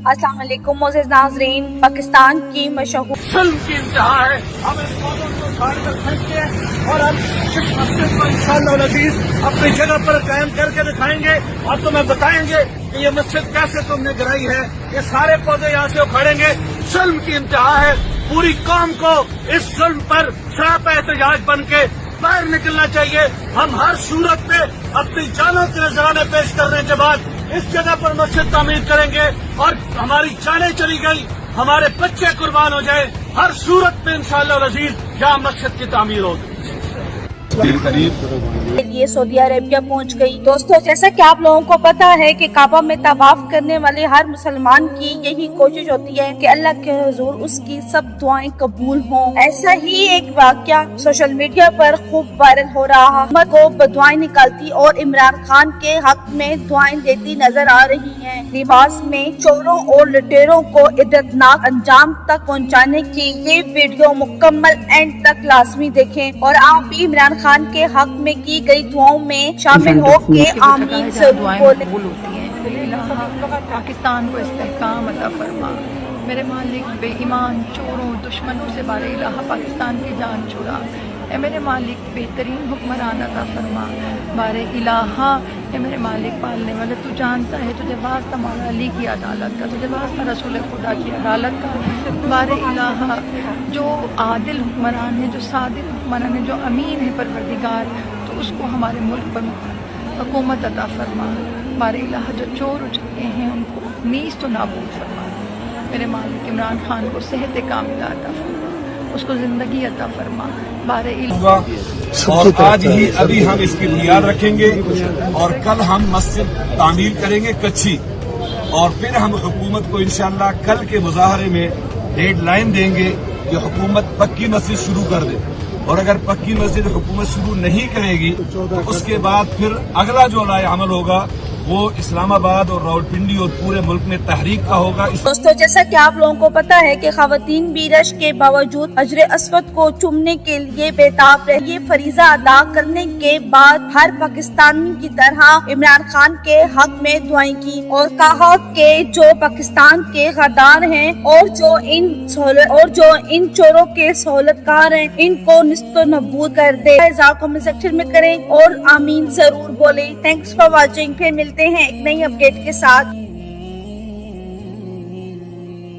अस्सलाम वालेकुम मोअज़्ज़िज़ नाज़रीन, पाकिस्तान की मशहूर जुल्म की इंतहा है। हम इस कौम को उखाड़ कर फेंकते हैं और हम इस मस्जिद को इंशाअल्लाह अज़ीज़ अपनी जगह पर कायम करके दिखाएंगे और तुम्हें बताएंगे कि ये मस्जिद कैसे तुमने गिराई है। ये सारे पौधे यहाँ से उखाड़ेंगे। जुल्म की इंतहा है। पूरी कौम को इस जुल्म पर सरापा एहतजाज बन के बाहर निकलना चाहिए। हम हर सूरत पे अपनी जानों के नजराने पेश करने के बाद इस जगह पर मस्जिद तामीर करेंगे और हमारी जानें चली गई, हमारे बच्चे कुर्बान हो जाए, हर सूरत पे इंशाअल्लाह अज़ीज़ यहाँ मस्जिद की तामीर होगी। के लिए सऊदी अरेबिया पहुंच गई। दोस्तों, जैसा कि आप लोगों को पता है कि काबा में तवाफ करने वाले हर मुसलमान की यही कोशिश होती है कि अल्लाह के हुजूर उसकी सब दुआएं कबूल हों। ऐसा ही एक वाकया सोशल मीडिया पर खूब वायरल हो रहा है। को बदुआएं निकालती और इमरान खान के हक में दुआएं देती नजर आ रही हैं। लिबास में चोरों और लुटेरों को इज्जतनाक अंजाम तक पहुँचाने की ये वीडियो मुकम्मल एंड तक लाजमी देखें और आप भी इमरान खान के हक में की गई दुआओं में शामिल हो के आमीन जरूर बोलें। पाकिस्तान को इस्तेहकाम अता फरमा। मेरे मालिक बेईमान चोरों दुश्मनों से बारे इलाहा पाकिस्तान की जान छुड़ा। ए मेरे मालिक बेहतरीन हुक्मरान अता फरमा। बारे इलाहा ए मेरे मालिक पालने वाले, तू जानता है तुझे वास्ता मौला अली की अदालत का, तुझे वास्ता रसूल खुदा की अदालत का। बारे इलाहा जो आदिल हुक्मरान है, जो सादिक हुक्मरान है, जो अमीन है परवरदिगार, तो उसको हमारे मुल्क पर हुकूमत अता फरमा। बारे इलाहा जो चोर उचके हैं उनको नीज तो नाबूद फरमा। मेरे मालिक इमरान खान को सेहत कामिला अता फरमा, उसको जिंदगी अता फरमा। बारे इलाहा और आज ही अभी हम इसकी बुनियाद रखेंगे और कल हम मस्जिद तामीर करेंगे कच्ची, और फिर हम हुकूमत को इंशाअल्लाह कल के मुजाहरे में डेडलाइन देंगे कि हुकूमत पक्की मस्जिद शुरू कर दे। और अगर पक्की मस्जिद हुकूमत शुरू नहीं करेगी तो उसके बाद फिर अगला जो राय अमल होगा वो इस्लामाबाद और रावलपिंडी और पूरे मुल्क में तहरीक का होगा। दोस्तों, जैसा कि आप लोगों को पता है कि खवातीन भी रश के बावजूद हजर अस्वद को चूमने के लिए बेताब रहे। ये फरीजा अदा करने के बाद हर पाकिस्तानी की तरह इमरान खान के हक में दुआएं की और कहा कि जो पाकिस्तान के गद्दार हैं और जो इन चोरों के सहूलतकार हैं, इनको निस्तो नबूद कर दे। कमेंट सेक्शन में करें और आमीन जरूर बोले। Thanks for watching. फिर मिलते हैं एक नई अपडेट के साथ।